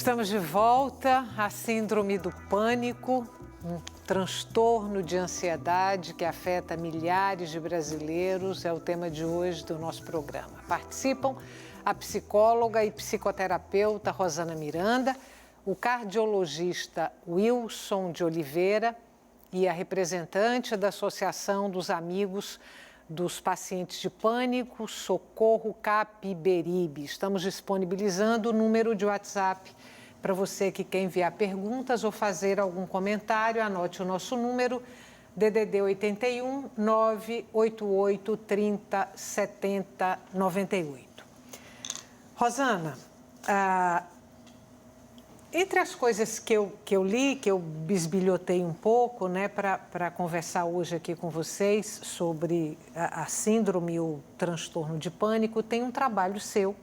Estamos de volta. A síndrome do pânico, um transtorno de ansiedade que afeta milhares de brasileiros, é o tema de hoje do nosso programa. Participam a psicóloga e psicoterapeuta Rosana Miranda, o cardiologista Wilson de Oliveira e a representante da Associação dos Amigos dos Pacientes de Pânico, Socorro Capiberibe. Estamos disponibilizando o número de WhatsApp para você que quer enviar perguntas ou fazer algum comentário. Anote o nosso número, DDD 81 988 30 70 98. Rosana, entre as coisas que eu li, que eu bisbilhotei um pouco, né, para conversar hoje aqui com vocês sobre a síndrome e o transtorno de pânico, tem um trabalho seu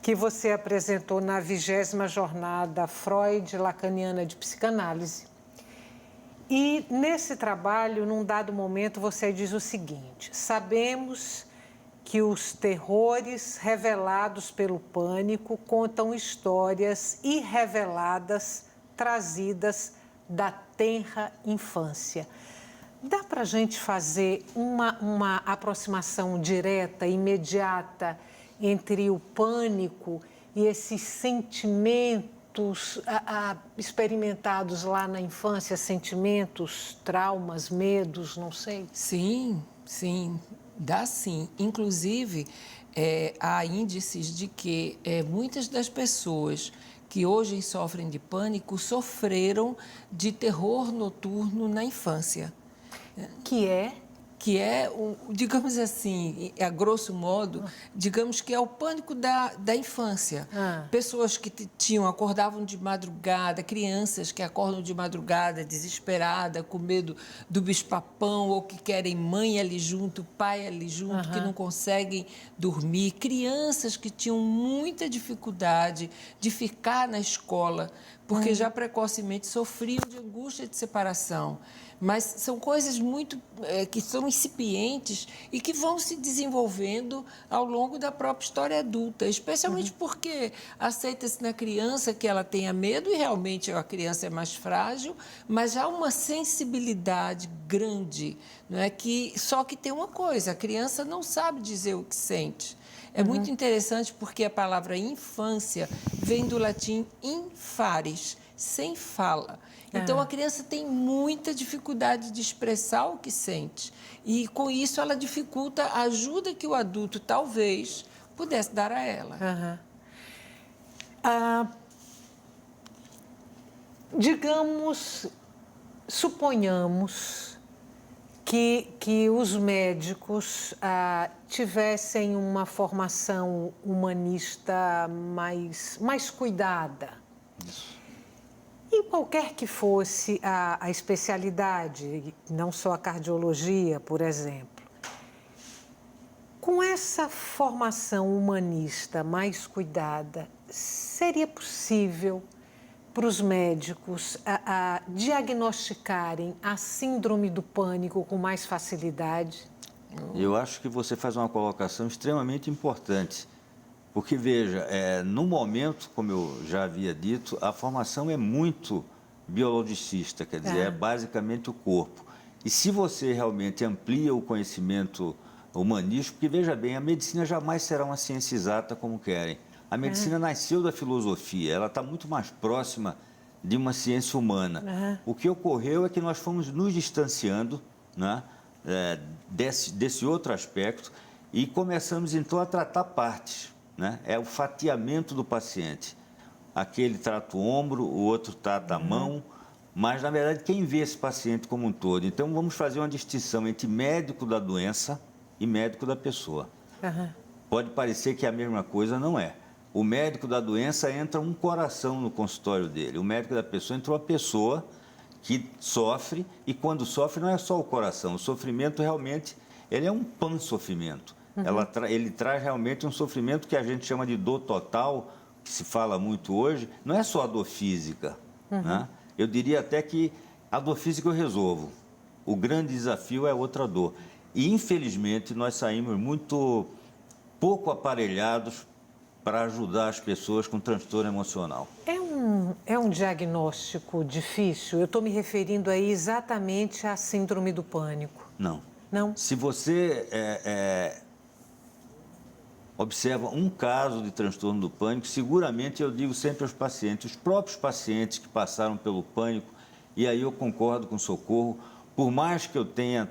que você apresentou na 20ª Jornada Freud-Lacaniana de Psicanálise. E nesse trabalho, num dado momento, você diz o seguinte: sabemos que os terrores revelados pelo pânico contam histórias irreveladas trazidas da tenra infância. Dá para a gente fazer uma aproximação direta, imediata, entre o pânico e esses sentimentos experimentados lá na infância, sentimentos, traumas, medos, não sei? Sim, dá sim. Inclusive, há índices de que muitas das pessoas que hoje sofrem de pânico sofreram de terror noturno na infância. Que é, digamos assim, a grosso modo, digamos que é o pânico da infância. Pessoas que acordavam de madrugada, crianças que acordam de madrugada, desesperada, com medo do bicho-papão, ou que querem mãe ali junto, pai ali junto, que não conseguem dormir. Crianças que tinham muita dificuldade de ficar na escola, porque já precocemente sofriam de angústia de separação. Mas são coisas muito que são incipientes e que vão se desenvolvendo ao longo da própria história adulta, especialmente porque aceita-se na criança que ela tenha medo e realmente a criança é mais frágil, mas há uma sensibilidade grande, não é? Só que tem uma coisa, a criança não sabe dizer o que sente. É muito interessante porque a palavra infância vem do latim infares, sem fala. Então, a criança tem muita dificuldade de expressar o que sente. E, com isso, ela dificulta a ajuda que o adulto, talvez, pudesse dar a ela. Suponhamos que os médicos tivessem uma formação humanista mais cuidada. Isso. E qualquer que fosse a especialidade, não só a cardiologia, por exemplo, com essa formação humanista mais cuidada, seria possível para os médicos diagnosticarem a síndrome do pânico com mais facilidade? Eu acho que você faz uma colocação extremamente importante. Porque, veja, no momento, como eu já havia dito, a formação é muito biologicista, quer dizer, é basicamente o corpo. E se você realmente amplia o conhecimento humanístico, porque, veja bem, a medicina jamais será uma ciência exata como querem. A medicina nasceu da filosofia, ela está muito mais próxima de uma ciência humana. O que ocorreu é que nós fomos nos distanciando, né, desse outro aspecto e começamos, então, a tratar partes. Né? É o fatiamento do paciente. Aquele trata o ombro, o outro trata a mão, mas, na verdade, quem vê esse paciente como um todo? Então, vamos fazer uma distinção entre médico da doença e médico da pessoa. Pode parecer que é a mesma coisa, não é. O médico da doença entra um coração no consultório dele. O médico da pessoa entra uma pessoa que sofre, e quando sofre não é só o coração. O sofrimento realmente ele é um pansofrimento. Ele traz realmente um sofrimento que a gente chama de dor total, que se fala muito hoje. Não é só a dor física. Né? Eu diria até que a dor física eu resolvo. O grande desafio é outra dor. E, infelizmente, nós saímos muito pouco aparelhados para ajudar as pessoas com transtorno emocional. É um diagnóstico difícil? Eu estou me referindo aí exatamente à síndrome do pânico. Não. Não? Se você observa um caso de transtorno do pânico, seguramente eu digo sempre aos pacientes, os próprios pacientes que passaram pelo pânico, e aí eu concordo com o Socorro, por mais que eu tenha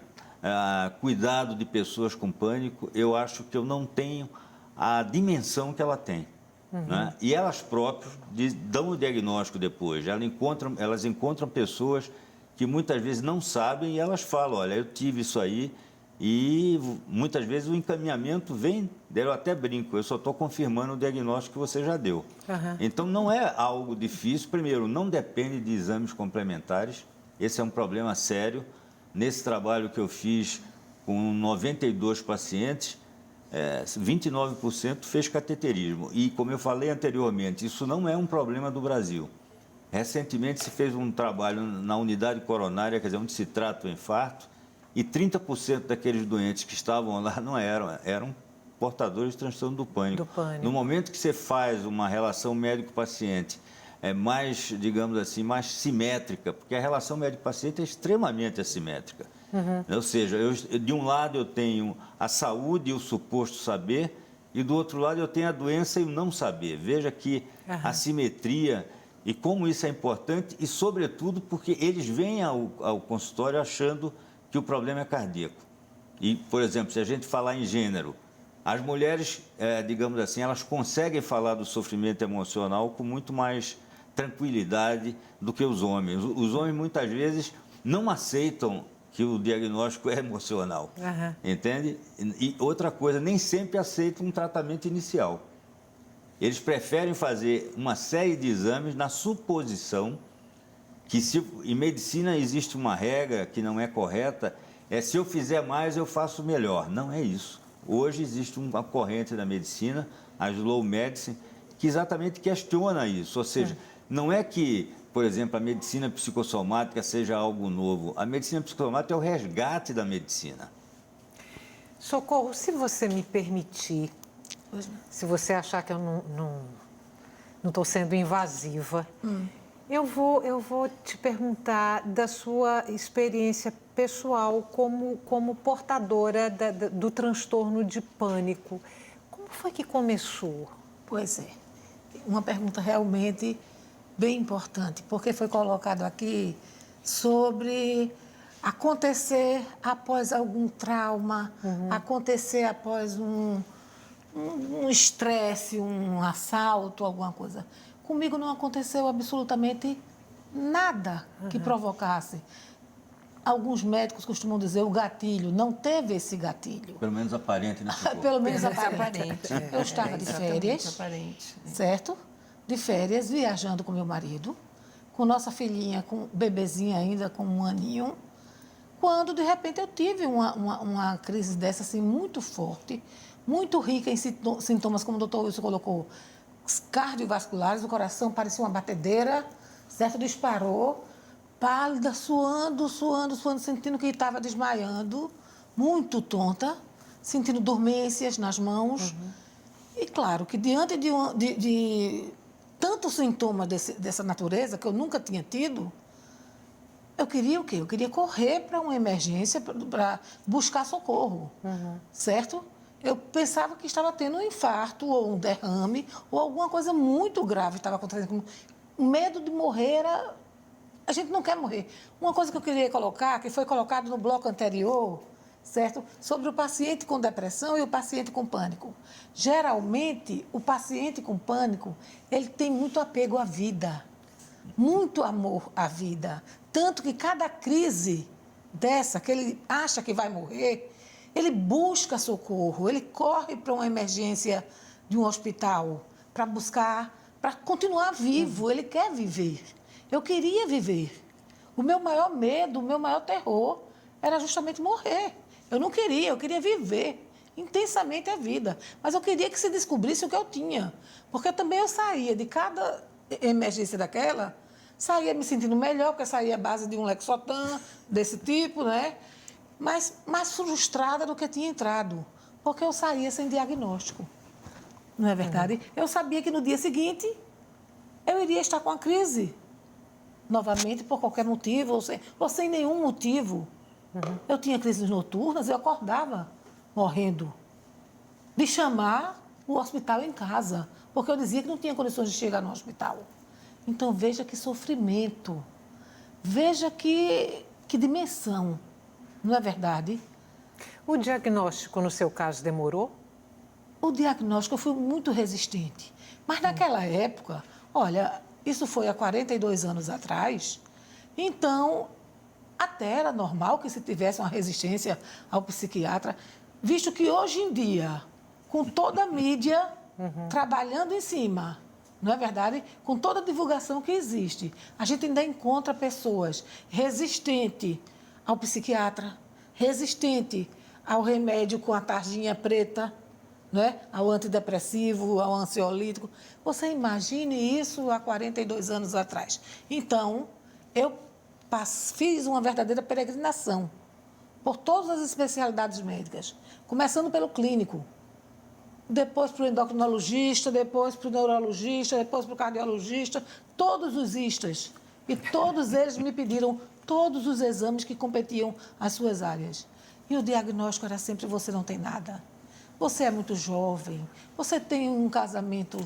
cuidado de pessoas com pânico, eu acho que eu não tenho a dimensão que ela tem. Né? E elas próprias dão o diagnóstico depois, elas encontram pessoas que muitas vezes não sabem e elas falam, olha, eu tive isso aí, e muitas vezes o encaminhamento vem, eu até brinco, eu só estou confirmando o diagnóstico que você já deu. Então não é algo difícil, primeiro, não depende de exames complementares, esse é um problema sério. Nesse trabalho que eu fiz com 92 pacientes, 29% fez cateterismo. E, como eu falei anteriormente, isso não é um problema do Brasil. Recentemente se fez um trabalho na unidade coronária, quer dizer, onde se trata o infarto, e 30% daqueles doentes que estavam lá não eram portadores de transtorno do pânico. No momento que você faz uma relação médico-paciente mais, digamos assim, mais simétrica, porque a relação médico-paciente é extremamente assimétrica. Ou seja, de um lado eu tenho a saúde e o suposto saber, e do outro lado eu tenho a doença e o não saber. Veja que a simetria e como isso é importante, e sobretudo porque eles vêm ao consultório achando que o problema é cardíaco. E, por exemplo, se a gente falar em gênero, as mulheres, digamos assim, elas conseguem falar do sofrimento emocional com muito mais tranquilidade do que os homens. Os homens, muitas vezes, não aceitam que o diagnóstico é emocional, entende? E outra coisa, nem sempre aceitam um tratamento inicial. Eles preferem fazer uma série de exames na suposição que, em medicina existe uma regra que não é correta, se eu fizer mais, eu faço melhor. Não é isso. Hoje existe uma corrente da medicina, a Slow Medicine, que exatamente questiona isso. Ou seja, não é que, por exemplo, a medicina psicossomática seja algo novo. A medicina psicossomática é o resgate da medicina. Socorro, se você me permitir, se você achar que eu não estou sendo invasiva, eu vou te perguntar da sua experiência pessoal como portadora do transtorno de pânico. Como foi que começou? Pois é, uma pergunta realmente bem importante, porque foi colocado aqui sobre acontecer após algum trauma, acontecer após um estresse, um assalto, alguma coisa. Comigo não aconteceu absolutamente nada que provocasse. Alguns médicos costumam dizer o gatilho, não teve esse gatilho. Pelo menos aparente, né? Pelo menos aparente. Eu estava de férias, certo? De férias, viajando com meu marido, com nossa filhinha, com bebezinha ainda, com 1 aninho, quando, de repente, eu tive uma crise dessa, assim, muito forte, muito rica em sintomas, como o doutor Wilson colocou, cardiovasculares, o coração parecia uma batedeira, certo? Disparou, pálida, suando, sentindo que estava desmaiando, muito tonta, sentindo dormências nas mãos. E, claro, que diante de tantos sintomas dessa natureza, que eu nunca tinha tido, eu queria o quê? Eu queria correr para uma emergência, para buscar socorro, certo? Eu pensava que estava tendo um infarto ou um derrame ou alguma coisa muito grave estava acontecendo. O medo de morrer a gente não quer morrer. Uma coisa que eu queria colocar, que foi colocado no bloco anterior, certo? Sobre o paciente com depressão e o paciente com pânico. Geralmente, o paciente com pânico, ele tem muito apego à vida, muito amor à vida. Tanto que cada crise dessa, que ele acha que vai morrer, ele busca socorro, ele corre para uma emergência de um hospital para buscar, para continuar vivo, ele quer viver. Eu queria viver. O meu maior medo, o meu maior terror era justamente morrer. Eu não queria, eu queria viver intensamente a vida. Mas eu queria que se descobrisse o que eu tinha. Porque também eu saía de cada emergência daquela, saía me sentindo melhor, porque saía à base de um Lexotan, desse tipo, né? Mas mais frustrada do que tinha entrado, porque eu saía sem diagnóstico. não é verdade? Eu sabia que no dia seguinte eu iria estar com a crise. Novamente, por qualquer motivo, ou sem nenhum motivo. Eu tinha crises noturnas, eu acordava morrendo. De chamar o hospital em casa, porque eu dizia que não tinha condições de chegar no hospital. Então, veja que sofrimento, veja que dimensão, não é verdade? O diagnóstico, no seu caso, demorou? O diagnóstico eu fui muito resistente. Mas naquela época, olha, isso foi há 42 anos atrás, então até era normal que se tivesse uma resistência ao psiquiatra, visto que hoje em dia, com toda a mídia trabalhando em cima, não é verdade? Com toda a divulgação que existe, a gente ainda encontra pessoas resistentes ao psiquiatra, resistente ao remédio com a tarjinha preta, né? Ao antidepressivo, ao ansiolítico. Você imagine isso há 42 anos atrás. Então, eu fiz uma verdadeira peregrinação por todas as especialidades médicas, começando pelo clínico, depois para o endocrinologista, depois para o neurologista, depois para o cardiologista, todos os istas. E todos eles me pediram todos os exames que competiam às suas áreas. E o diagnóstico era sempre: você não tem nada. Você é muito jovem, você tem um casamento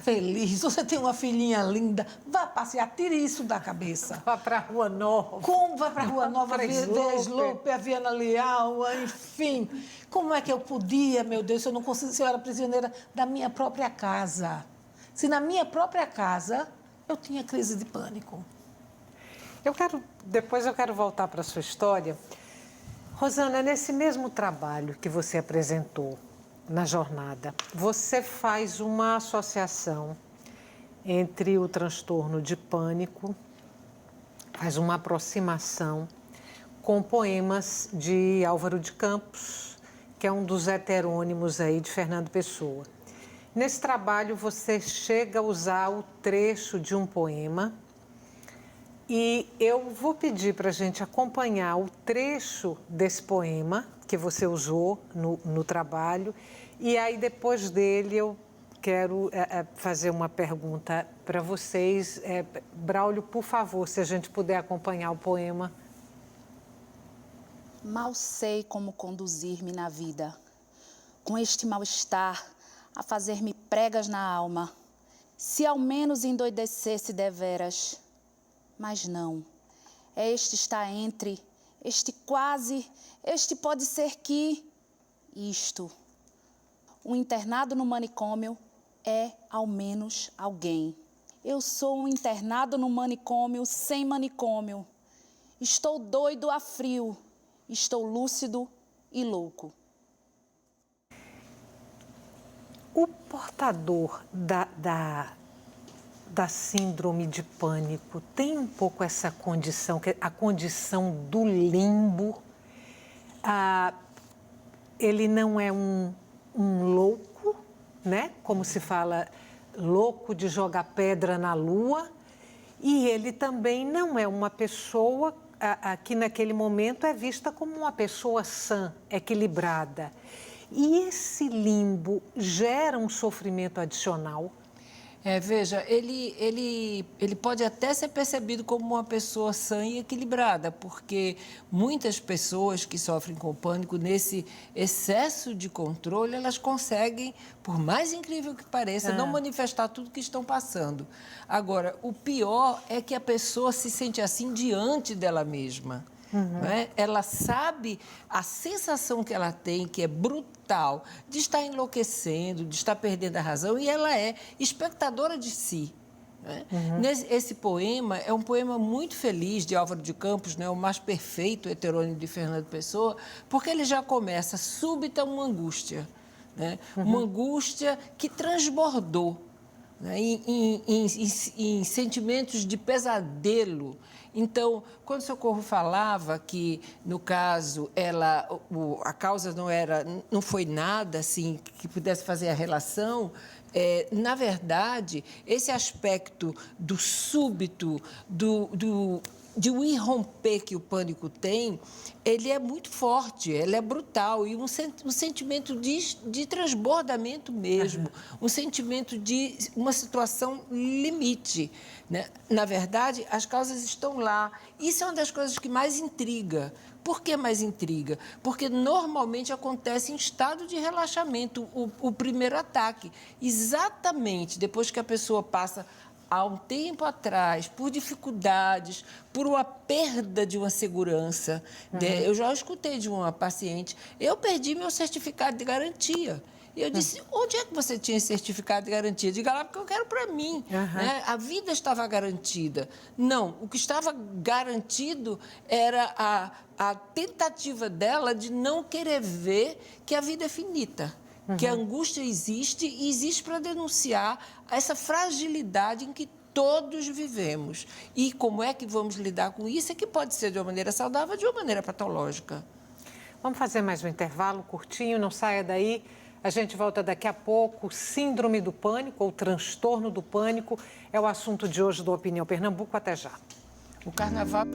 feliz, você tem uma filhinha linda, vá passear, tire isso da cabeça. Vá para a Rua Nova. Como vai para a Rua Nova, Para Slope, a Viana Leal, enfim. Como é que eu podia, meu Deus, se eu não conseguia, se eu era prisioneira da minha própria casa? Se na minha própria casa eu tinha crise de pânico. Depois eu quero voltar para a sua história. Rosana, nesse mesmo trabalho que você apresentou na jornada, você faz uma associação entre o transtorno de pânico, faz uma aproximação com poemas de Álvaro de Campos, que é um dos heterônimos aí de Fernando Pessoa. Nesse trabalho você chega a usar o trecho de um poema e eu vou pedir para a gente acompanhar o trecho desse poema que você usou no trabalho e aí depois dele eu quero fazer uma pergunta para vocês. Braulio, por favor, se a gente puder acompanhar o poema. Mal sei como conduzir-me na vida, com este mal-estar a fazer-me pregas na alma, se ao menos endoidecesse deveras. Mas não, este está entre, este quase, este pode ser que, isto. Um internado no manicômio é, ao menos, alguém. Eu sou um internado no manicômio sem manicômio. Estou doido a frio, estou lúcido e louco. O portador da síndrome de pânico tem um pouco essa condição, a condição do limbo. Ele não é um louco, né? Como se fala, louco de jogar pedra na lua, e ele também não é uma pessoa que naquele momento é vista como uma pessoa sã, equilibrada. E esse limbo gera um sofrimento adicional. Veja, ele pode até ser percebido como uma pessoa sã e equilibrada, porque muitas pessoas que sofrem com pânico, nesse excesso de controle, elas conseguem, por mais incrível que pareça, não manifestar tudo que estão passando. Agora, o pior é que a pessoa se sente assim diante dela mesma. Né? Ela sabe a sensação que ela tem, que é brutal, de estar enlouquecendo, de estar perdendo a razão, e ela é espectadora de si. Né? Esse poema é um poema muito feliz de Álvaro de Campos, né? O mais perfeito heterônimo de Fernando Pessoa, porque ele já começa súbita uma angústia, né? Uma angústia que transbordou, né? Em sentimentos de pesadelo. Então, quando o Socorro falava que, no caso, a causa não foi nada assim que pudesse fazer a relação, na verdade, esse aspecto do súbito, de um irromper que o pânico tem, ele é muito forte, ele é brutal, e um sentimento de transbordamento mesmo, um sentimento de uma situação limite, né? Na verdade, as causas estão lá. Isso é uma das coisas que mais intriga. Por que mais intriga? Porque normalmente acontece em estado de relaxamento o primeiro ataque. Exatamente depois que a pessoa passa, há um tempo atrás, por dificuldades, por uma perda de uma segurança. Eu já escutei de uma paciente, eu perdi meu certificado de garantia. E eu disse, onde é que você tinha esse certificado de garantia? Diga lá, porque eu quero para mim. Né? A vida estava garantida. Não, o que estava garantido era a tentativa dela de não querer ver que a vida é finita. Que a angústia existe e existe para denunciar essa fragilidade em que todos vivemos. E como é que vamos lidar com isso? É que pode ser de uma maneira saudável ou de uma maneira patológica. Vamos fazer mais um intervalo curtinho, não saia daí. A gente volta daqui a pouco. Síndrome do pânico ou transtorno do pânico é o assunto de hoje do Opinião Pernambuco. Até já. O carnaval...